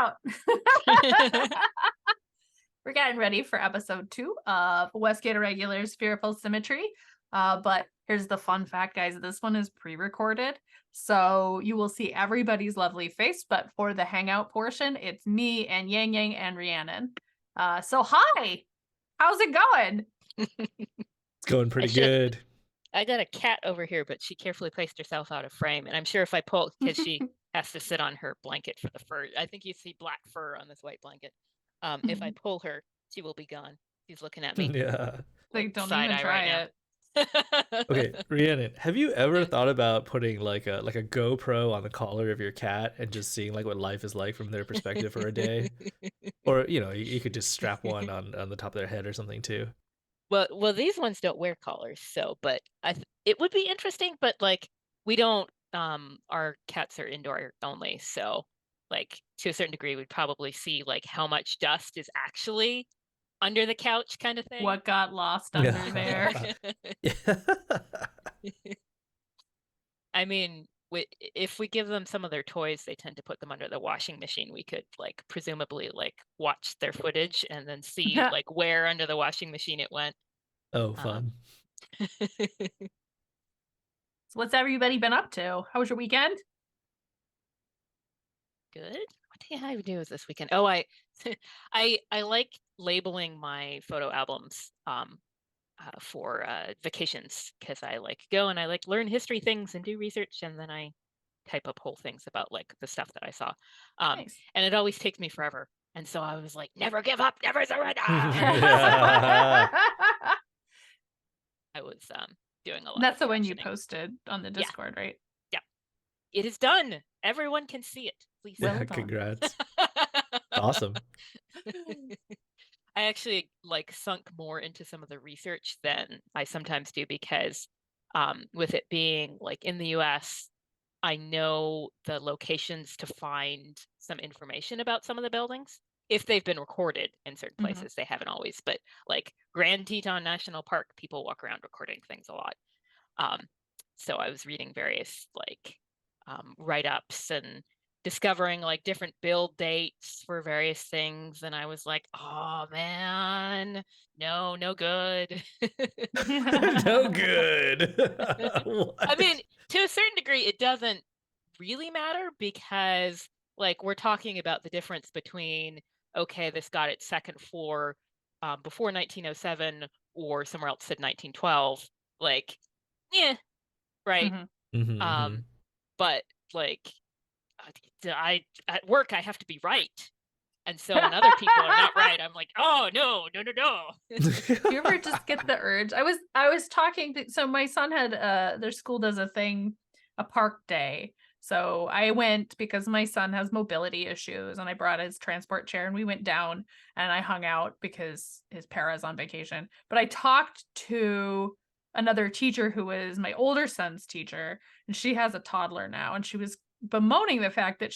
Hangout. We're getting ready for episode 2 of Westgate Irregulars Fearful Symmetry. But here's the fun fact, guys. This one is pre-recorded, so you will see everybody's lovely face. But for the Hangout portion, it's me and Yang Yang and Rhiannon. So hi, how's it going? It's going pretty good. I got a cat over here, but she carefully placed herself out of frame. And I'm sure if I pull, because she has to sit on her blanket for the fur. I think you see black fur on this white blanket. If I pull her, she will be gone. She's looking at me. Yeah. Like, don't even try it. Okay, Rhiannon, have you ever thought about putting like a GoPro on the collar of your cat and just seeing like what life is like from their perspective for a day? Or, you could just strap one on the top of their head or something too. Well, these ones don't wear collars, so but it would be interesting, but like we don't our cats are indoor only, so like to a certain degree we'd probably see like how much dust is actually under the couch kind of thing. What got lost under there? I mean, if we give them some of their toys, they tend to put them under the washing machine. We could like presumably like watch their footage and then see like where under the washing machine it went. Oh, fun. So what's everybody been up to? How was your weekend? Good. What did I do this weekend? Oh, I like labeling my photo albums for vacations, because I like go and I like learn history things and do research, and then I type up whole things about like the stuff that I saw. Nice. And it always takes me forever. And so I was like, never give up, never surrender. I was doing a lot. That's the one you posted on the Discord, right? Yeah. It is done. Everyone can see it. Please. Yeah, congrats. Awesome. I actually like sunk more into some of the research than I sometimes do, because with it being like in the US, I know the locations to find some information about some of the buildings. If they've been recorded in certain places, they haven't always, but like Grand Teton National Park, people walk around recording things a lot. So I was reading various like write-ups and discovering like different build dates for various things, and I was like, oh man, no good. No good. I mean, to a certain degree it doesn't really matter, because like we're talking about the difference between, okay, this got its second floor before 1907 or somewhere else said 1912, like yeah, right. But like at work I have to be right, and so when other people are not right, I'm like, oh no. Do you ever just get the urge? I was talking to, so my son had their school does a park day. So I went because my son has mobility issues, and I brought his transport chair, and we went down and I hung out because his para's on vacation. But I talked to another teacher who was my older son's teacher, and she has a toddler now, and she was bemoaning the fact that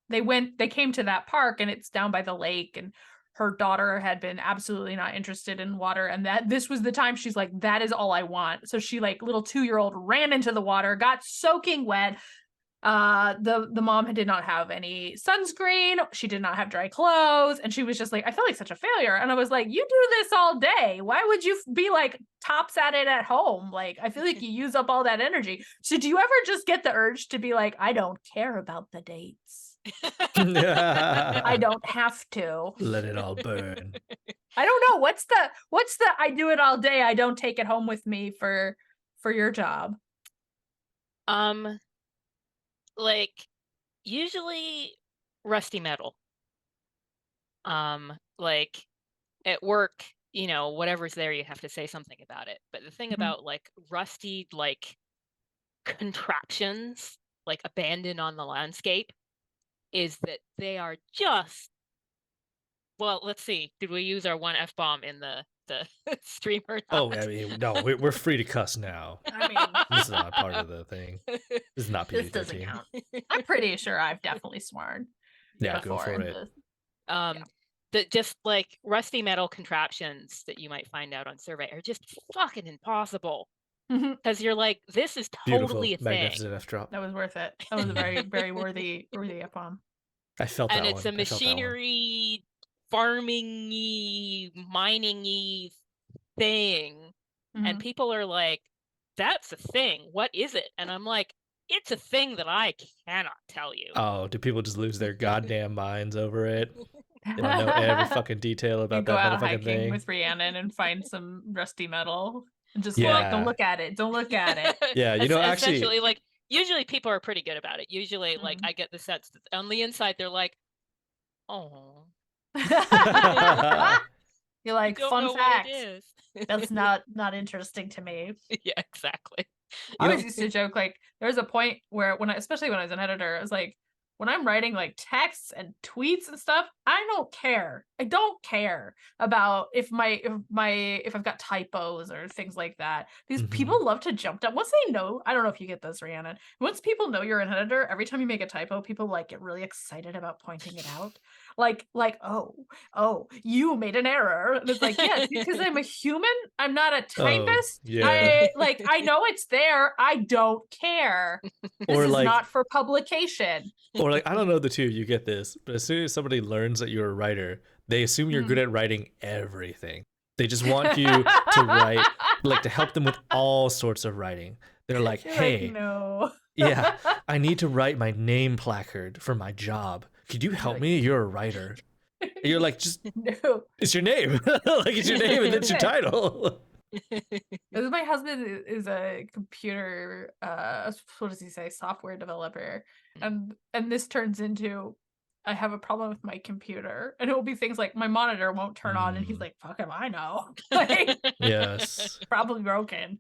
they came to that park, and it's down by the lake, and her daughter had been absolutely not interested in water, and that this was the time she's like, that is all I want. So she, like little 2-year-old, ran into the water, got soaking wet. The mom did not have any sunscreen. She did not have dry clothes. And she was just like, I feel like such a failure. And I was like, you do this all day. Why would you be like tops at it at home? Like, I feel like you use up all that energy. So do you ever just get the urge to be like, I don't care about the dates. I don't have to. Let it all burn. I don't know. What's the I do it all day, I don't take it home with me for your job? Like usually rusty metal. Like at work, whatever's there, you have to say something about it. But the thing about like rusty like contraptions, like abandoned on the landscape, is that they are just, well, let's see, did we use our one F-bomb in the stream or not? Oh, I mean, no, we're free to cuss now. I mean, this is not part of the thing. This is not PG-13. This doesn't count. I'm pretty sure I've definitely sworn. Yeah, go for it. That just like rusty metal contraptions that you might find out on survey are just fucking impossible. Because you're like, this is totally a thing. Magnificent F drop. That was worth it. That was a very, very worthy F-bomb. I felt and that it's one. a I felt that one. machinery, farming-y, mining-y thing. And Mhm. people are like, that's a thing. What is it? And I'm like, it's a thing that I cannot tell you. Oh, do people just lose their goddamn minds over it? They want to know every fucking detail You about go that out motherfucking hiking thing. with Rhiannon and find some rusty metal and just Yeah. like, don't look at it. Don't look at it. Yeah, you know, actually, Essentially, like, usually people are pretty good about it. Usually, like, Mhm. I get the sense that on the inside, they're like, oh, You're you like, don't fun know fact. what it is. That's not interesting to me. Yeah, exactly. I You always know- used to joke like there was a point where especially when I was an editor, I was like, when I'm writing like texts and tweets and stuff, I don't care. I don't care about if I've got typos or things like that. These Mhm. people love to jump down. Once they know, I don't know if you get this, Rhiannon. Once people know you're an editor, every time you make a typo, people like get really excited about pointing it out. Like, oh, you made an error. And it's like, yes, because I'm a human. I'm not a typist. yeah. I know it's there. I don't care. This Or is like, not for publication. or like, I don't know the two of you get this, but as soon as somebody learns that you're a writer, they assume you're good at writing everything. They just want you to write, like to help them with all sorts of writing. They're like, You're hey, like, no. yeah, I need to write my name placard for my job. Could you help me? You're a writer. And you're like, just, No. it's your name. Like, it's your name and it's your title. Because my husband is a computer what does he say, software developer, and this turns into I have a problem with my computer, and it will be things like my monitor won't turn on, and he's like, fuck if I know. Like, Yes. probably broken.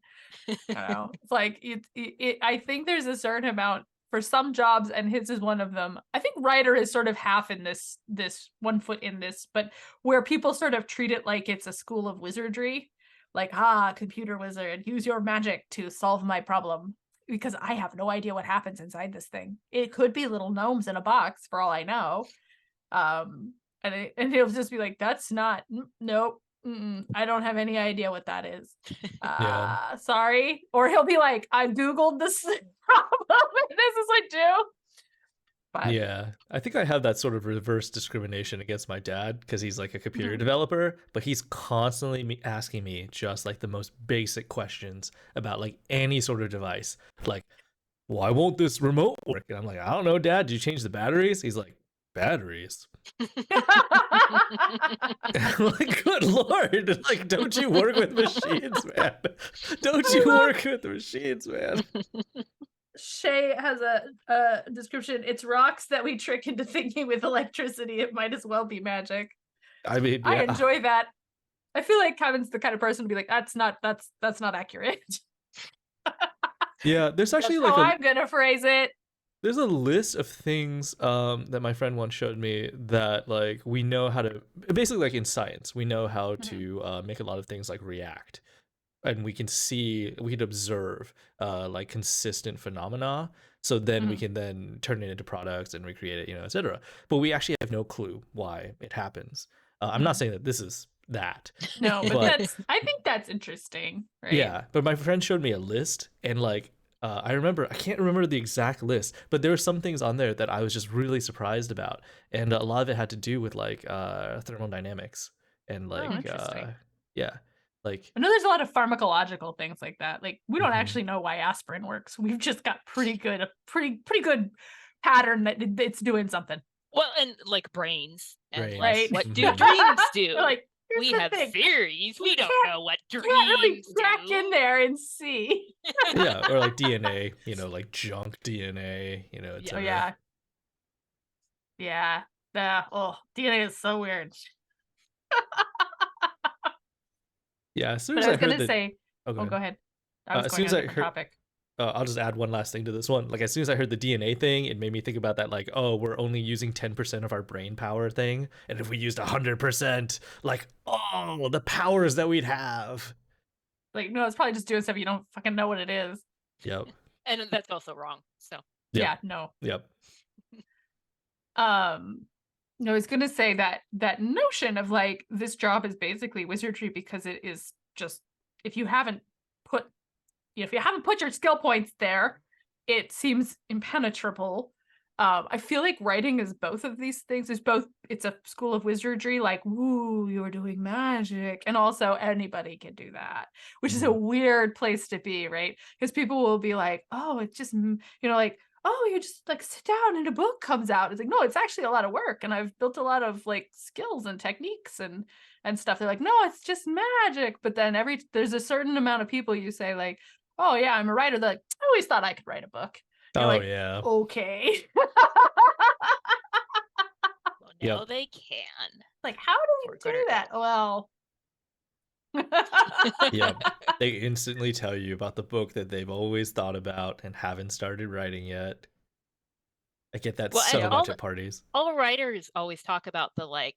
I don't know. It's like I think there's a certain amount for some jobs, and his is one of them. I think writer is sort of half in this 1 foot in this, but where people sort of treat it like it's a school of wizardry, like, computer wizard, use your magic to solve my problem, because I have no idea what happens inside this thing. It could be little gnomes in a box for all I know. And it'll just be like, that's not, nope. I don't have any idea what that is. Yeah. Sorry. Or he'll be like, I Googled this problem and this is what I do. But Yeah, I think I have that sort of reverse discrimination against my dad because he's like a computer developer, but he's constantly asking me just like the most basic questions about like any sort of device. Like, why won't this remote work? And I'm like, I don't know, Dad. Did you change the batteries? He's like, batteries. I'm like, good Lord. Like, don't you work with machines, man? Don't you work with machines, man? Shay has a description. It's rocks that we trick into thinking with electricity. It might as well be magic. I mean, yeah. I enjoy that. I feel like Kevin's the kind of person to be like, that's not accurate. Yeah, there's actually That's like how I'm gonna phrase it. there's a list of things that my friend once showed me that like we know how to basically like in science we know how to make a lot of things like react, and we can observe like consistent phenomena, so then we can then turn it into products and recreate it, etc. But we actually have no clue why it happens. I'm not saying that this is that. No, but But- I think that's interesting, right? Yeah, but my friend showed me a list, and like I can't remember the exact list, but there were some things on there that I was just really surprised about, and a lot of it had to do with like thermodynamics and like interesting. yeah, like I know there's a lot of pharmacological things like that. Like, we don't Mhm. actually know why aspirin works. We've just got a pretty good pattern that it's doing something. Well, and like brains, and Brains. like, Right. what do Mhm. dreams do? They're like, here's We the have thing. theories. We don't can't- know what dreams Can't really crack do. in there and see. yeah, or like DNA, like junk DNA, Oh etc. yeah. DNA is so weird. Yeah, as soon But as I I was heard gonna that, say, go go ahead. I was as going soon on as a I different heard- topic. I'll just add one last thing to this one. Like as soon as I heard the DNA thing, it made me think about that like, oh, we're only using 10% of our brain power thing, and if we used 100%, like, oh, the powers that we'd have. Like, no, it's probably just doing stuff you don't fucking know what it is. Yep. And that's also wrong. So Yep. Yeah, no. Yep. No, I was gonna say that notion of like this job is basically wizardry because it is just if you haven't put your skill points there, it seems impenetrable. I feel like writing is both of these things. It's a school of wizardry, like, woo, you're doing magic. And also anybody can do that, which is a Mhm. weird place to be, right? Because people will be like, oh, it's just, like, oh, you just like sit down and a book comes out. It's like, no, it's actually a lot of work. And I've built a lot of like skills and techniques and stuff. They're like, no, it's just magic. But then there's a certain amount of people you say, like, oh yeah, I'm a writer. They're like, I always thought I could write a book. You're Oh like, yeah. okay. Well, Yep. no, they can. Like, how do we For good or do that? ill. Well, Yep. They instantly tell you about the book that they've always thought about and haven't started writing yet. I get that Well, and so much at parties. all writers always talk about the like,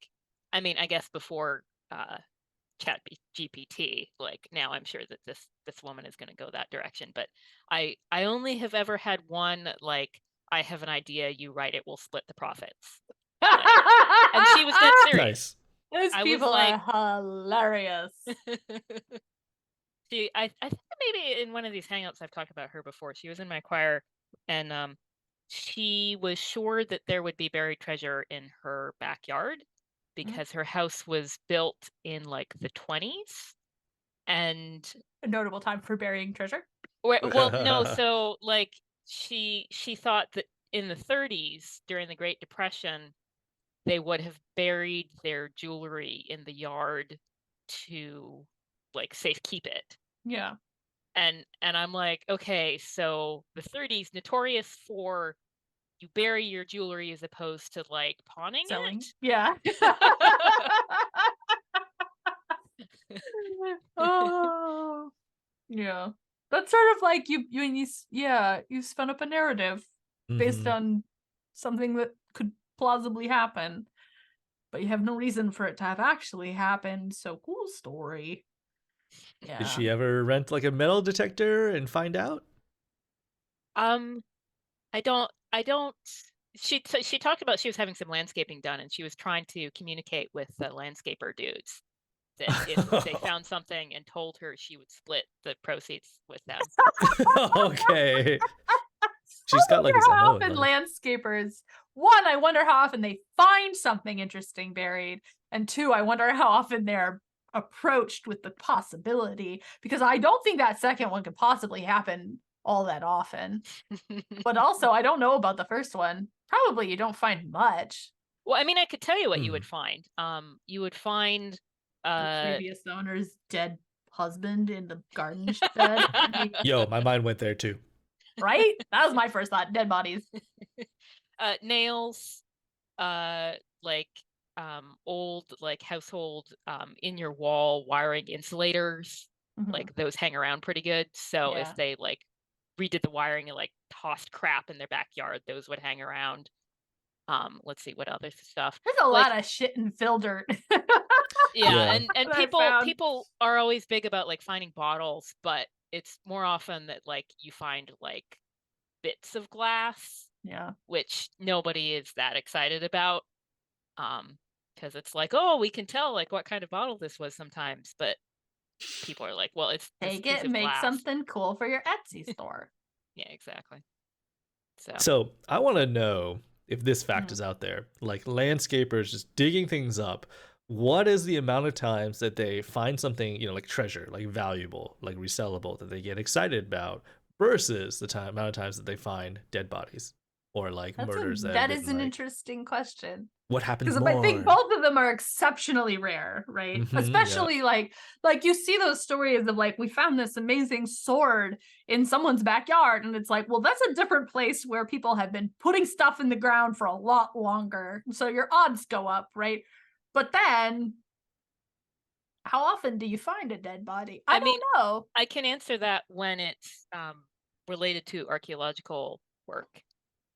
I mean, I guess before chat GPT, like now I'm sure that this woman is going to go that direction, but I only have ever had one, like, I have an idea, you write it, we'll split the profits. And she was dead serious. Those I was people like, are hilarious. I think maybe in one of these hangouts I've talked about her before. She was in my choir, and she was sure that there would be buried treasure in her backyard because her house was built in like the 20s. And A notable time for burying treasure. well, no, so like she thought that in the 30s during the Great Depression, they would have buried their jewelry in the yard to like safekeep it. Yeah. And I'm like, okay, so the 30s notorious for you bury your jewelry as opposed to like pawning Selling. it. Yeah. Oh. Yeah. That's sort of like you spun up a narrative based Mhm. on something that could plausibly happen, but you have no reason for it to have actually happened. So cool story. Yeah. Did she ever rent like a metal detector and find out? I don't she talked about she was having some landscaping done and she was trying to communicate with the landscaper dudes that if they found something and told her, she would split the proceeds with them. Okay. She's got like his how MO in often life. landscapers, one, I wonder how often they find something interesting buried, and two, I wonder how often they're approached with the possibility, because I don't think that second one could possibly happen all that often. But also, I don't know about the first one. Probably you don't find much. Well, I mean, I could tell you what you Hmm. would find. You would find The previous owner's dead husband in the garden bed. I mean, Yo, my mind went there too. right? That was my first thought. Dead bodies. nails, like old like household in your wall wiring insulators, Mhm. like those hang around pretty good. So Yeah. if they like redid the wiring and like tossed crap in their backyard, those would hang around. Let's see what other stuff. There's a Like, lot of shit and fill dirt. yeah, Yeah. and that I found. people are always big about like finding bottles, but it's more often that like you find like bits of glass, Yeah. which nobody is that excited about. Because it's like, oh, we can tell like what kind of bottle this was sometimes, but people are like, well, it's this Take piece it of and make glass. something cool for your Etsy store. Yeah, exactly. So I want to know if this fact is out there. Like landscapers just digging things up. What is the amount of times that they find something, like treasure, like valuable, like resellable that they get excited about versus the amount of times that they find dead bodies or like murders that have That been is an like, interesting question. what happens Because more? I think both of them are exceptionally rare, right? Especially like you see those stories of like, we found this amazing sword in someone's backyard, and it's like, well, that's a different place where people have been putting stuff in the ground for a lot longer, so your odds go up, right? But then how often do you find a dead body? I don't know. I can answer that when it's related to archaeological work.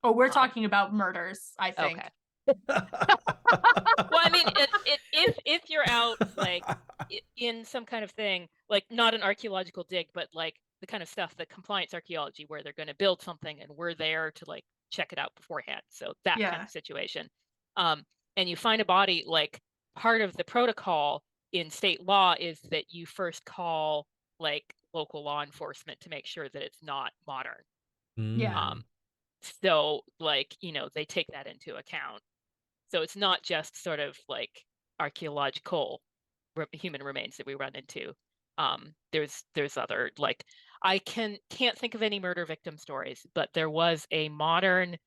Oh, we're talking about murders, I think. Okay. Well, I mean, if you're out like in some kind of thing, like not an archaeological dig, but like the kind of stuff, the compliance archaeology, where they're going to build something and we're there to like check it out beforehand. So that kind of situation. And you find a body, like part of the protocol in state law is that you first call like local law enforcement to make sure that it's not modern. Yeah. So like, they take that into account. So it's not just sort of like archaeological human remains that we run into. There's other, like, I can't think of any murder victim stories, but there was a modern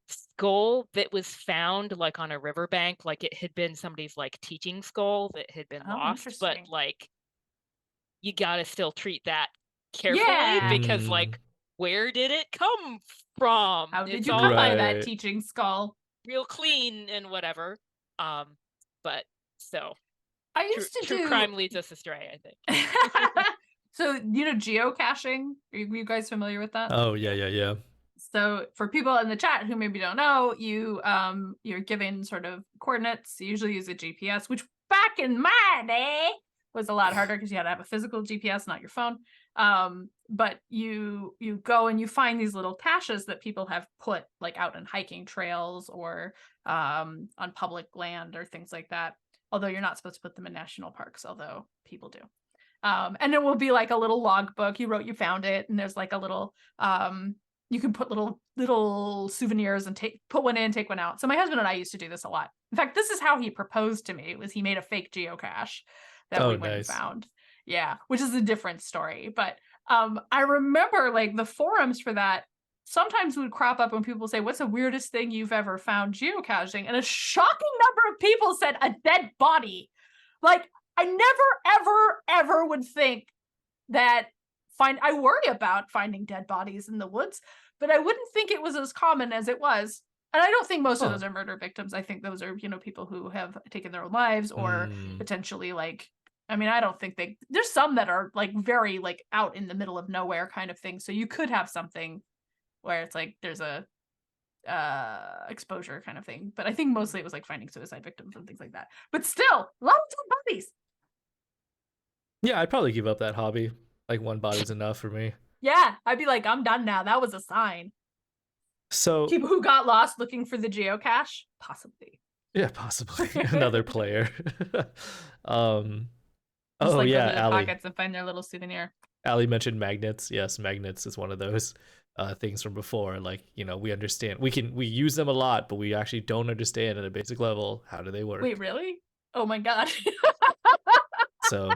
skull that was found like on a riverbank, like it had been somebody's like teaching skull that had been Oh, lost, but interesting. like you gotta still treat that carefully Yeah. because Mm, like where did it come from? How did It's you all come by like that right. teaching skull? real clean and whatever. But so I true used to true do. crime leads us astray, I think. So, geocaching? Are you guys familiar with that? Oh yeah, yeah, yeah. So for people in the chat who maybe don't know, you're given sort of coordinates. You usually use a GPS, which back in my day was a lot harder because you had to have a physical GPS, not your phone. But you go and you find these little caches that people have put like out on hiking trails or on public land or things like that. Although you're not supposed to put them in national parks, although people do. And it will be like a little logbook. You wrote you found it, and there's like a little you can put little souvenirs and put one in, take one out. So my husband and I used to do this a lot. In fact, this is how he proposed to me, was he made a fake geocache that Oh, we went and nice. found. Yeah, which is a different story. But I remember like the forums for that sometimes would crop up when people say, what's the weirdest thing you've ever found geocaching? And a shocking number of people said a dead body. Like, I never, ever, ever would think that I worry about finding dead bodies in the woods, but I wouldn't think it was as common as it was. And I don't think most of Huh. those are murder victims. I think those are, people who have taken their own lives or Mm. potentially like, I mean, I don't think there's some that are like very like out in the middle of nowhere kind of thing. So you could have something where it's like there's a exposure kind of thing. But I think mostly it was like finding suicide victims and things like that. But still, lots of bodies. Yeah, I'd probably give up that hobby. Like one body's enough for me. Yeah, I'd be like, I'm done now. That was a sign. So People who got lost looking for the geocache, possibly. yeah, possibly another player. um. Just Oh like go yeah, through their Ali. pockets and find their little souvenir. Ali mentioned magnets. Yes, magnets is one of those things from before. Like, we understand. We use them a lot, but we actually don't understand at a basic level how do they work. Wait, really? Oh my god. So,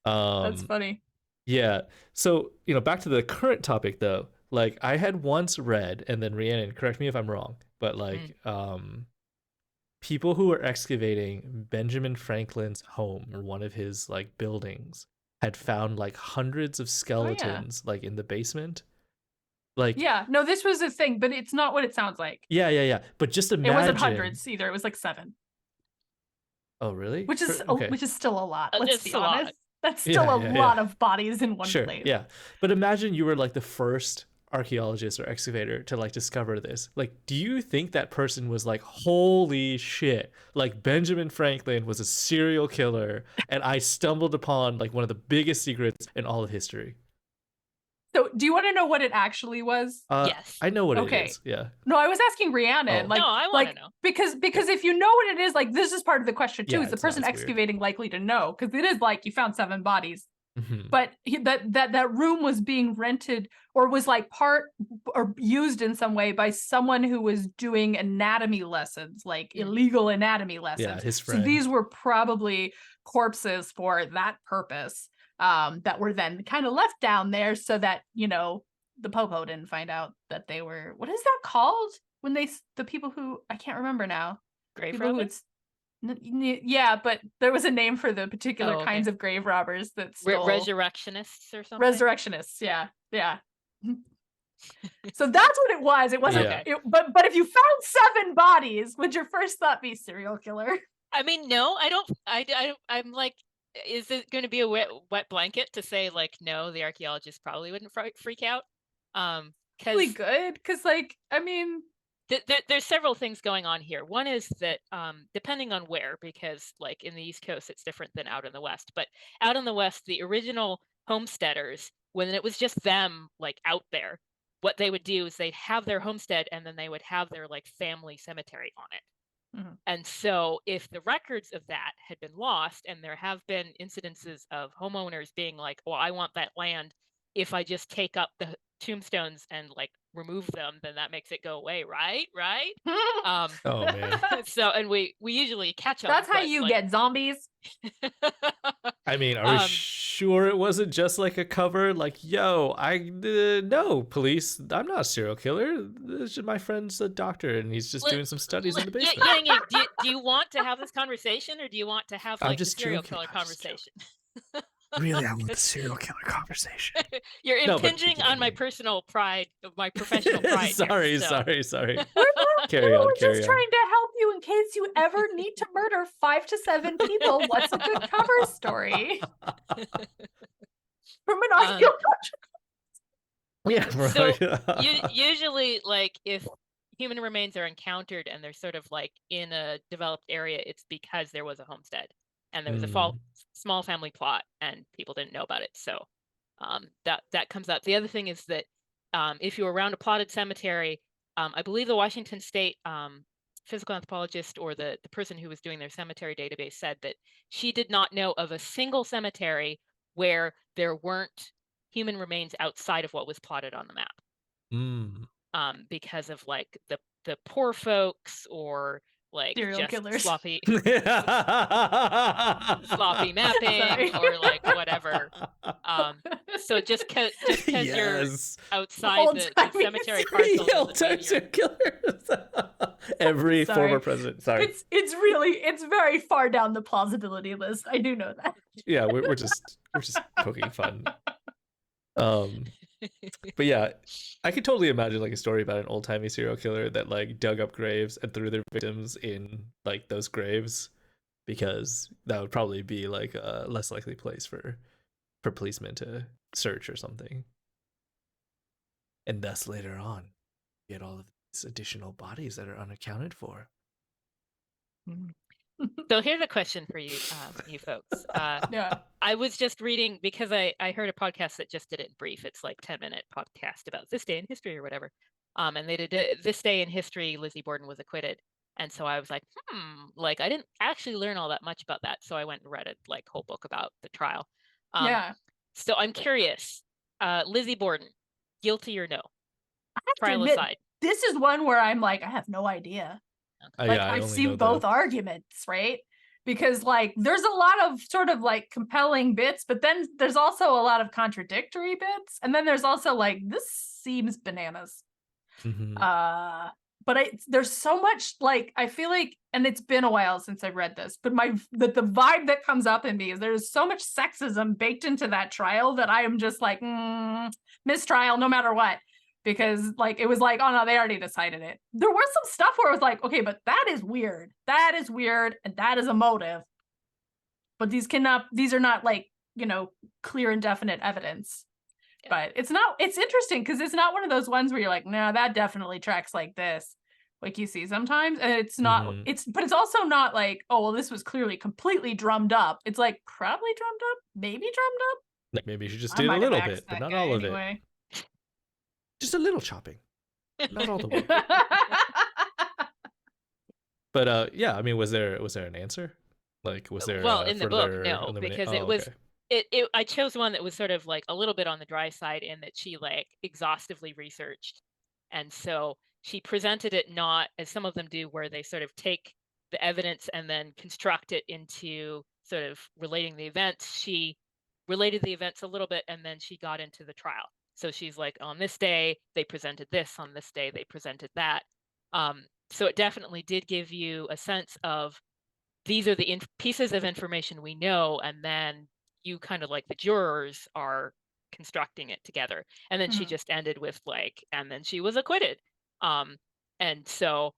That's um, funny. yeah. So, back to the current topic though. Like, I had once read, and then Rhiannon, correct me if I'm wrong, but like, people who were excavating Benjamin Franklin's home or one of his like buildings had found like hundreds of skeletons like in the basement. Like, Yeah, no, this was a thing, but it's not what it sounds like. yeah. But just It imagine. wasn't hundreds either. It was like 7. Oh, really? Which is Okay. which is still a lot. Let's It's be a lot. honest. That's still a lot of bodies in one Sure. place. Yeah. But imagine you were like the first archaeologist or excavator to like discover this. Like, do you think that person was like, holy shit, like Benjamin Franklin was a serial killer and I stumbled upon like one of the biggest secrets in all of history? So, do you want to know what it actually was? Yes. I know what Okay. it is. Yeah. No, I was asking Rhiannon. Oh. Like, No, I want like to know. because if you know what it is, like this is part of the question too. Yeah, Is the it's not person as weird. excavating likely to know? Because it is like you found 7 bodies, Mhm. but that room was being rented or was like part or used in some way by someone who was doing anatomy lessons, like illegal anatomy lessons. Yeah, his So friend. these were probably corpses for that purpose, that were then kind of left down there so that the popo didn't find out that they were, what is that called when the people who I can't remember now, Grave people who robbers? yeah, but there was a name for the particular Oh, okay. kinds of grave robbers that stole. Resurrectionists or something? Resurrectionists, yeah. So that's what it was. It wasn't. Yeah. But if you found 7 bodies, would your first thought be serial killer? I mean, no, I don't. I'm like, is it going to be a wet blanket to say like, no, the archaeologists probably wouldn't freak out? Really Because good, because like I mean, there's several things going on here. One is that depending on where, because like in the East Coast, it's different than out in the West. But out in the West, the original homesteaders, when it was just them like out there, what they would do is they'd have their homestead and then they would have their like family cemetery on it. Mhm. And so if the records of that had been lost, and there have been incidences of homeowners being like, well, I want that land if I just take up the tombstones and like remove them, then that makes it go away, right? Um, Oh man. so, and we usually catch them. That's how you get zombies. I mean, are we Um, sure it wasn't just like a cover? Like, yo, no, police, I'm not a serial killer. This is my friend's a doctor, and he's just doing some studies in the basement. Yang, do you want to have this conversation, or do you want to have I'm like the just serial joking, killer I'm just conversation? Really, I want the serial killer conversation. You're No, but impinging on my personal pride, my professional pride. sorry. We're Carry on. just trying to help you in case you ever need to murder 5 to 7 people. What's a good cover story? From an archaeological. Yeah, So right. usually, like, if human remains are encountered and they're sort of like in a developed area, it's because there was a homestead and there was a small family plot and people didn't know about it. So that comes up. The other thing is that if you're around a plotted cemetery, I believe the Washington State physical anthropologist, or the person who was doing their cemetery database, said that she did not know of a single cemetery where there weren't human remains outside of what was plotted on the map. Because of like the poor folks, or like Serial just killers. sloppy mapping, or like whatever. So just because you're outside the cemetery parcel, old-time serial killers. Every former president. Sorry, it's very far down the plausibility list. I do know that. Yeah, we're just poking fun. But yeah, I could totally imagine like a story about an old-timey serial killer that like dug up graves and threw their victims in like those graves, because that would probably be like a less likely place for policemen to search or something. And thus later on, get all of these additional bodies that are unaccounted for. So here's a question for you, you folks. Yeah. I was just reading, because I heard a podcast that just did it in brief. It's like 10-minute podcast about this day in history or whatever. And they did this day in history, Lizzie Borden was acquitted. And so I was like, like I didn't actually learn all that much about that. So I went and read a like whole book about the trial. Yeah. So I'm curious, Lizzie Borden, guilty or no? I have Trial to admit, aside. this is one where I'm like, I have no idea. Like, Yeah, I've seen both arguments, right? Because like there's a lot of sort of like compelling bits, but then there's also a lot of contradictory bits, and then there's also like, this seems bananas. But there's so much, like, I feel like, and it's been a while since I've read this, but the vibe that comes up in me is there's so much sexism baked into that trial that I am just like, mistrial no matter what. Because like it was like, oh no, they already decided it. There was some stuff where it was like, okay, but that is weird. That is weird, and that is a motive. But these are not like, clear and definite evidence. Yeah. But it's interesting because it's not one of those ones where you're like, no, that definitely tracks like this, like you see sometimes. And it's not, but it's also not like, oh, well, this was clearly completely drummed up. It's like probably drummed up, maybe drummed up. Like maybe you should just do a little bit, but not all of it. Just a little chopping, not all the way. But yeah, I mean, was there an answer? Like, was there in the book? No, because it was I chose one that was sort of like a little bit on the dry side, in that she like exhaustively researched, and so she presented it not as some of them do, where they sort of take the evidence and then construct it into sort of relating the events. She related the events a little bit, and then she got into the trial. So she's like, on this day, they presented this, on this day, they presented that. So it definitely did give you a sense of, these are the pieces of information we know, and then you kind of like the jurors are constructing it together. And then she just ended with like, and then she was acquitted. And so,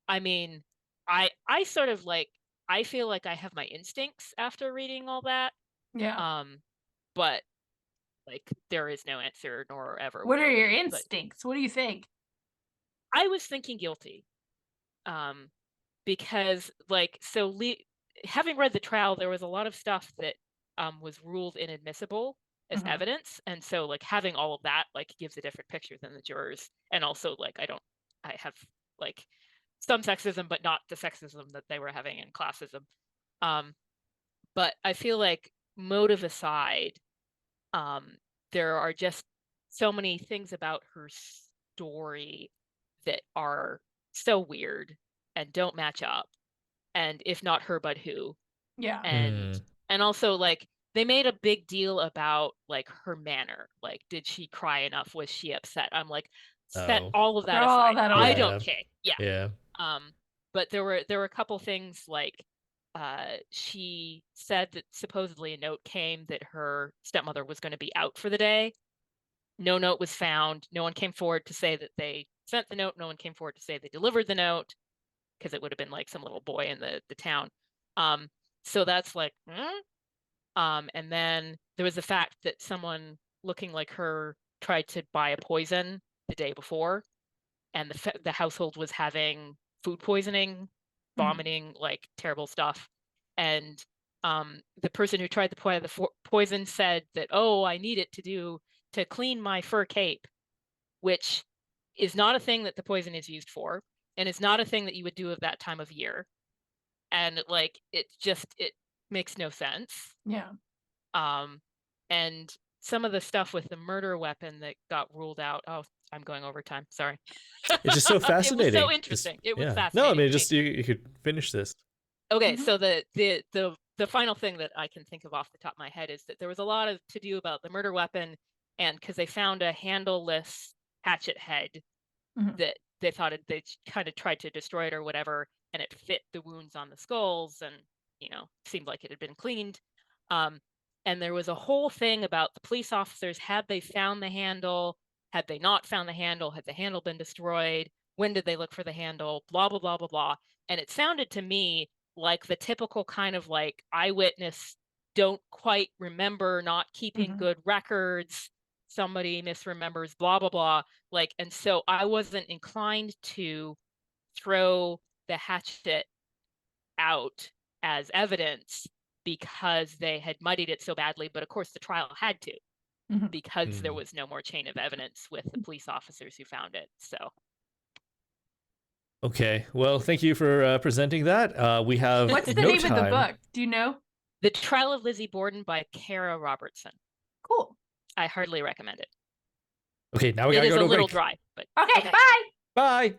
I mean, I sort of like, I feel like I have my instincts after reading all that. Yeah. But like, there is no answer, nor ever. What are your instincts? What do you think? I was thinking guilty. Because like, so having read the trial, there was a lot of stuff that was ruled inadmissible as evidence. And so like having all of that like gives a different picture than the jurors. And also like, I have like some sexism, but not the sexism that they were having in classism. But I feel like, motive aside, there are just so many things about her story that are so weird and don't match up. And if not her, but who? Yeah. And also like they made a big deal about like her manner. Like, did she cry enough? Was she upset? I'm like, set all of that Throw all aside. that I away. don't care. Yeah. Yeah. But there were a couple things like she said that supposedly a note came that her stepmother was going to be out for the day. No note was found. No one came forward to say that they sent the note. No one came forward to say they delivered the note, because it would have been like some little boy in the town. So that's like, and then there was the fact that someone looking like her tried to buy a poison the day before, and the household was having food poisoning, vomiting, like terrible stuff. And the person who tried the poison said that, oh, I need it to clean my fur cape, which is not a thing that the poison is used for, and it's not a thing that you would do at that time of year. And like it makes no sense. Yeah. And some of the stuff with the murder weapon that got ruled out. Oh, I'm going over time. Sorry. It's just so fascinating. It was so interesting. It was fascinating. No, I mean, just you could finish this. Okay, so the final thing that I can think of off the top of my head is that there was a lot of to do about the murder weapon, and because they found a handleless hatchet head that they thought they kind of tried to destroy it or whatever, and it fit the wounds on the skulls, and seemed like it had been cleaned. And there was a whole thing about the police officers. Had they found the handle? Had they not found the handle? Had the handle been destroyed? When did they look for the handle? Blah, blah, blah, blah, blah. And it sounded to me like the typical kind of like eyewitness don't quite remember, not keeping good records. Somebody misremembers, blah, blah, blah. Like, and so I wasn't inclined to throw the hatchet out as evidence because they had muddied it so badly. But of course the trial had to, because there was no more chain of evidence with the police officers who found it. So okay, well, thank you for presenting that. We have what's the name of the book? Do you know? The Trial of Lizzie Borden by Kara Robertson. Cool. I hardly recommend it. Okay, now we gotta go to a little break. dry, but okay. Bye. Bye.